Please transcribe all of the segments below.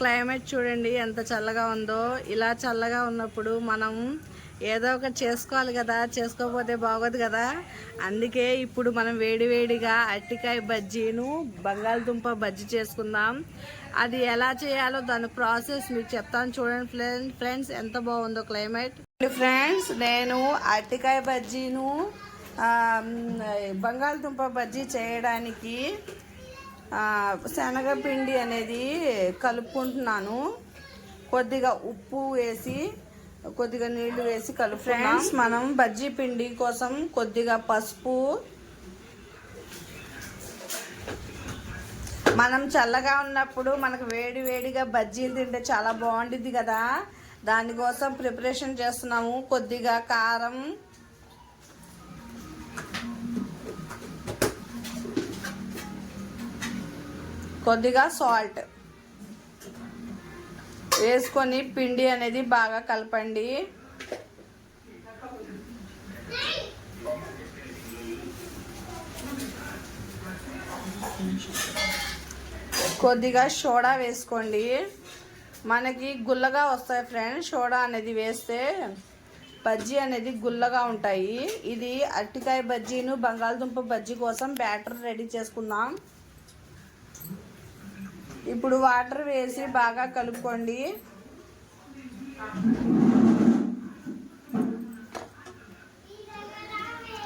Climate చూడండి ఎంత చల్లగా ఉందో. ఇలా చల్లగా ఉన్నప్పుడు మనం ఏదో ఒకటి చేసుకోవాలి కదా, చేసుకోకపోతే బాగోదు కదా. అందుకే ఇప్పుడు మనం వేడివేడిగా అరటికాయ బజ్జీను బంగాళదుంప బజ్జీ చేసుకుందాం. అది ఎలా చేయాలో దాని ప్రాసెస్ మీకు చెప్తాను చూడండి ఫ్రెండ్స్, ఎంత బాగుందో క్లైమేట్. ఫ్రెండ్స్, నేను అరటికాయ బజ్జీను బంగాళదుంప బజ్జీ చేయడానికి శనగపిండి అనేది కలుపుకుంటున్నాను. కొద్దిగా ఉప్పు వేసి కొద్దిగా నీళ్లు వేసి కలుపు. ఫ్రెండ్స్, మనం బజ్జీ పిండి కోసం కొద్దిగా పసుపు, మనం చల్లగా ఉన్నప్పుడు మనకు వేడి వేడిగా బజ్జీలు తింటే చాలా బాగుంటుంది కదా, దానికోసం ప్రిపరేషన్ చేస్తున్నాము. కొద్దిగా కారం, కొద్దిగా సాల్ట్ వేసుకొని పిండి అనేది బాగా కలపండి. కొద్దిగా సోడా వేసుకోండి, మనకి గుల్లగా వస్తాయి ఫ్రెండ్స్. సోడా అనేది వేస్తే బజ్జీ అనేది గుల్లగా ఉంటాయి. ఇది అరటికాయ బజ్జీను బంగాళదుంప బజ్జీ కోసం బ్యాటర్ రెడీ చేసుకుందాం. ఇప్పుడు వాటర్ వేసి బాగా కలుపుకోండి.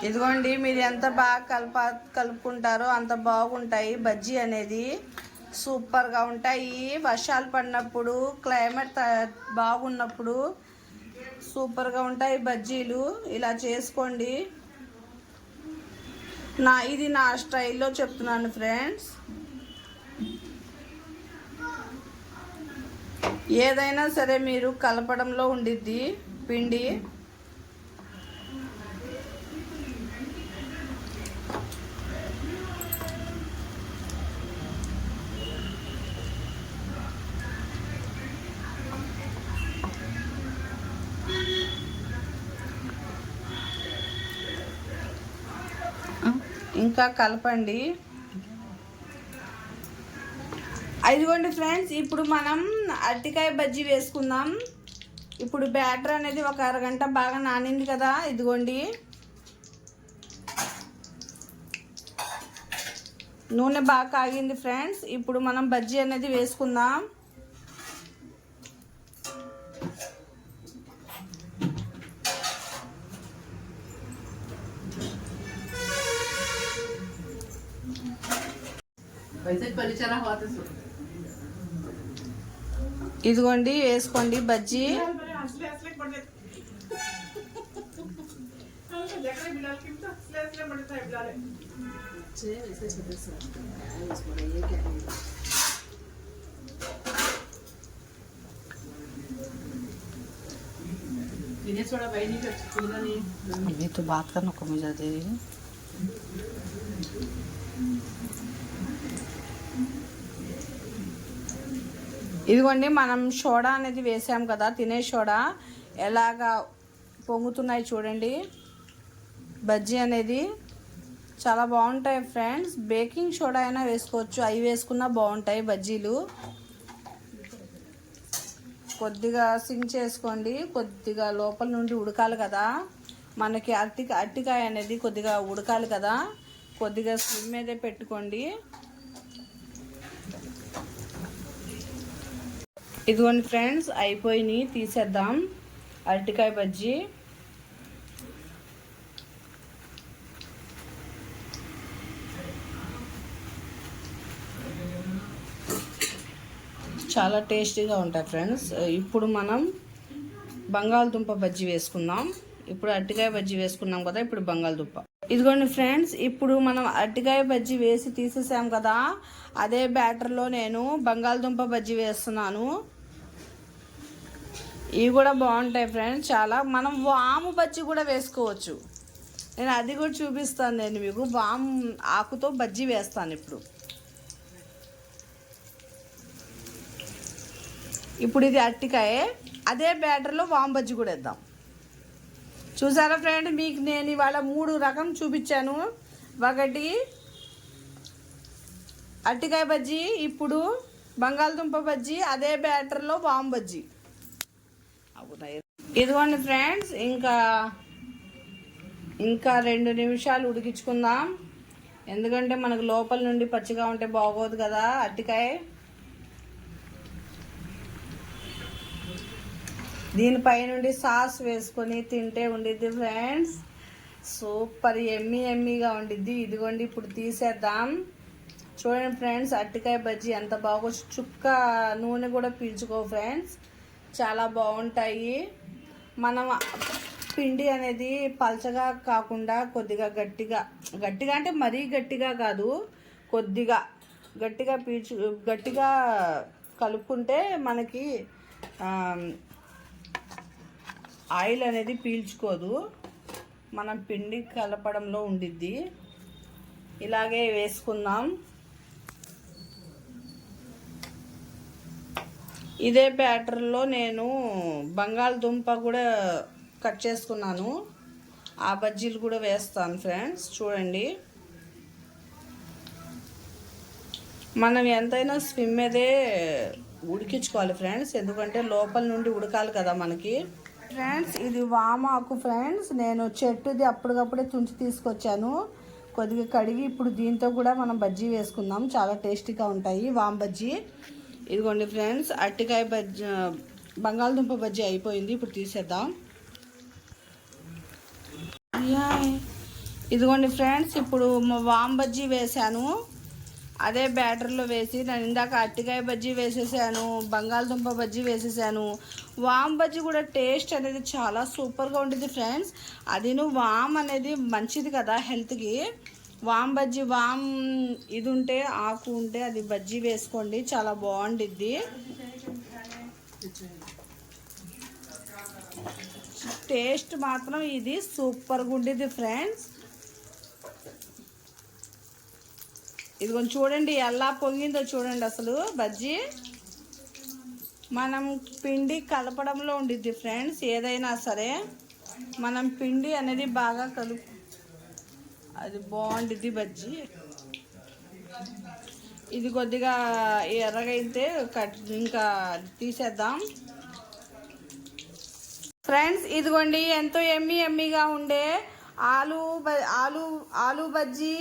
ఇదిగోండి, మీరు ఎంత బాగా కలుపుకుంటారో అంత బాగుంటాయి బజ్జీ అనేది, సూపర్గా ఉంటాయి. వర్షాలు పడినప్పుడు క్లైమేట్ బాగున్నప్పుడు సూపర్గా ఉంటాయి బజ్జీలు. ఇలా చేసుకోండి. ఇది నా స్టైల్లో చెప్తున్నాను ఫ్రెండ్స్. ఏదైనా సరే మీరు కలపడంలో ఉండిద్ది పిండి. ఇంకా కలపండి. ఇదిగోండి ఫ్రెండ్స్, ఇప్పుడు మనం అరటికాయ బజ్జీ వేసుకుందాం. ఇప్పుడు బ్యాటర్ అనేది ఒక అరగంట బాగా నానింది కదా. ఇదిగోండి, నూనె బాగా కాగింది ఫ్రెండ్స్. ఇప్పుడు మనం బజ్జీ అనేది వేసుకుందాం. ఇదిగోండి, వేసుకోండి బజ్జీ. ये तो बात करना को मुझे दे रही है. ఇదిగోండి, మనం సోడా అనేది వేసాం కదా, తినే సోడా ఎలాగా పొంగుతున్నాయి చూడండి. బజ్జీ అనేది చాలా బాగుంటాయి ఫ్రెండ్స్. బేకింగ్ సోడా అయినా వేసుకోవచ్చు, అవి వేసుకున్నా బాగుంటాయి బజ్జీలు. కొద్దిగా సింక్ చేసుకోండి, కొద్దిగా లోపల నుండి ఉడకాలి కదా మనకి. అరటికాయ అనేది కొద్దిగా ఉడకాలి కదా, కొద్దిగా స్లిమ్ మీదే పెట్టుకోండి. ఇదిగోండి ఫ్రెండ్స్, అయిపోయినాయి, తీసేద్దాం అరటికాయ బజ్జీ. చాలా టేస్టీగా ఉంటాయి ఫ్రెండ్స్. ఇప్పుడు మనం బంగాళదుంప బజ్జీ వేసుకుందాం. ఇప్పుడు అరటికాయ బజ్జీ వేసుకున్నాం కదా, ఇప్పుడు బంగాళదుంప. ఇదిగోండి ఫ్రెండ్స్, ఇప్పుడు మనం అరటికాయ బజ్జీ వేసి తీసేసాం కదా, అదే బ్యాటర్లో నేను బంగాళదుంప బజ్జీ వేస్తున్నాను. ఇవి కూడా బాగుంటాయి ఫ్రెండ్స్ చాలా. మనం వాము బజ్జీ కూడా వేసుకోవచ్చు, నేను అది కూడా చూపిస్తాను. నేను మీకు వాము ఆకుతో బజ్జీ వేస్తాను ఇప్పుడు. ఇప్పుడు ఇది అరటికాయ, అదే బ్యాటర్లో వాము బజ్జీ కూడా వేద్దాం. చూసారా ఫ్రెండ్, మీకు నేను ఇవాళ 3 రకం చూపించాను. ఒకటి అరటికాయ బజ్జీ, ఇప్పుడు బంగాళదుంప బజ్జీ, అదే బ్యాటర్లో వామ్ బజ్జీ. ఇదిగోండి ఫ్రెండ్స్, ఇంకా 2 నిమిషాలు ఉడికించుకుందాం. ఎందుకంటే మనకు లోపల నుండి పచ్చిగా ఉంటే బాగోదు కదా అరటికాయ. దీనిపై నుండి సాస్ వేసుకొని తింటే ఉండిద్ది ఫ్రెండ్స్, సూపర్ ఎమ్మీగా ఉండిద్ది. ఇదిగోండి ఇప్పుడు తీసేద్దాం. చూడండి ఫ్రెండ్స్, అరటికాయ బజ్జీ ఎంత బాగో, చుక్క నూనె కూడా పీల్చుకో ఫ్రెండ్స్, చాలా బాగుంటాయి. మనం పిండి అనేది పల్చగా కాకుండా కొద్దిగా గట్టిగా అంటే మరీ గట్టిగా కాదు, కొద్దిగా గట్టిగా కలుపుకుంటే మనకి ఆయిల్ అనేది పీల్చుకోదు, మనం పిండి కలపడంలో ఉండిద్ది. ఇలాగే వేసుకుందాం. ఇదే బ్యాటర్లో నేను బంగాళదుంప కూడా కట్ చేసుకున్నాను, ఆ బజ్జీలు కూడా వేస్తాను ఫ్రెండ్స్. చూడండి, మనం ఎంతైనా స్విమ్ మీదే ఉడికించుకోవాలి ఫ్రెండ్స్, ఎందుకంటే లోపల నుండి ఉడకాలి కదా మనకి. ఫ్రెండ్స్, ఇది వామాకు ఫ్రెండ్స్, నేను చెట్టుది అప్పటికప్పుడే తుంచి తీసుకొచ్చాను, కొద్దిగా కడిగి ఇప్పుడు దీంతో కూడా మనం బజ్జీ వేసుకుందాం, చాలా టేస్టీగా ఉంటాయి వామ్ బజ్జీ. ఇదిగోండి ఫ్రెండ్స్, అరటికాయ బజ్జీ, బంగాళదుంప బజ్జీ అయిపోయింది, ఇప్పుడు తీసేద్దాం. ఇదిగోండి ఫ్రెండ్స్, ఇప్పుడు వామ్ బజ్జీ వేసాను, అదే బ్యాటర్లో వేసి. నేను ఇందాక అరటికాయ బజ్జీ వేసేసాను, బంగాళదుంప బజ్జీ వేసేసాను. వామ్ బజ్జీ కూడా టేస్ట్ అనేది చాలా సూపర్గా ఉంటుంది ఫ్రెండ్స్. అదిను వామ్ అనేది మంచిది కదా హెల్త్కి. వామ్ బజ్జీ, వామ్ ఇది ఉంటే, ఆకు ఉంటే అది బజ్జీ వేసుకోండి, చాలా బాగుండిద్ది. టేస్ట్ మాత్రం ఇది సూపర్గా ఉండిద్ది ఫ్రెండ్స్. ఇది కొంచెం చూడండి ఎలా పొంగిందో చూడండి అసలు బజ్జీ. మనం పిండి కలపడంలో ఉండిద్ది ఫ్రెండ్స్, ఏదైనా సరే మనం పిండి అనేది బాగా అది బాగుండిద్ది బజ్జీ. ఇది కొద్దిగా ఎర్రగా అయితే ఇంకా తీసేద్దాం ఫ్రెండ్స్. ఇదిగోండి ఎంతో ఎమ్మీగా ఉండే ఆలు బజ్జీ,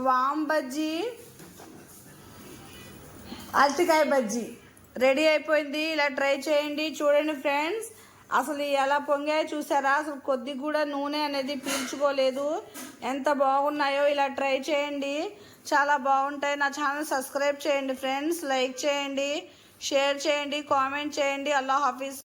వామ్ బజ్జీ, అరటికాయ బజ్జీ రెడీ అయిపోయింది. ఇలా ట్రై చేయండి. చూడండి ఫ్రెండ్స్, అసలు ఎలా పొంగాయో చూసారా, అసలు కొద్దిగా కూడా నూనె అనేది పీల్చుకోలేదు, ఎంత బాగున్నాయో. ఇలా ట్రై చేయండి, చాలా బాగుంటాయి. నా ఛానల్ సబ్స్క్రైబ్ చేయండి ఫ్రెండ్స్, లైక్ చేయండి, షేర్ చేయండి, కామెంట్ చేయండి. అల్లాహ్ హాఫీజ్.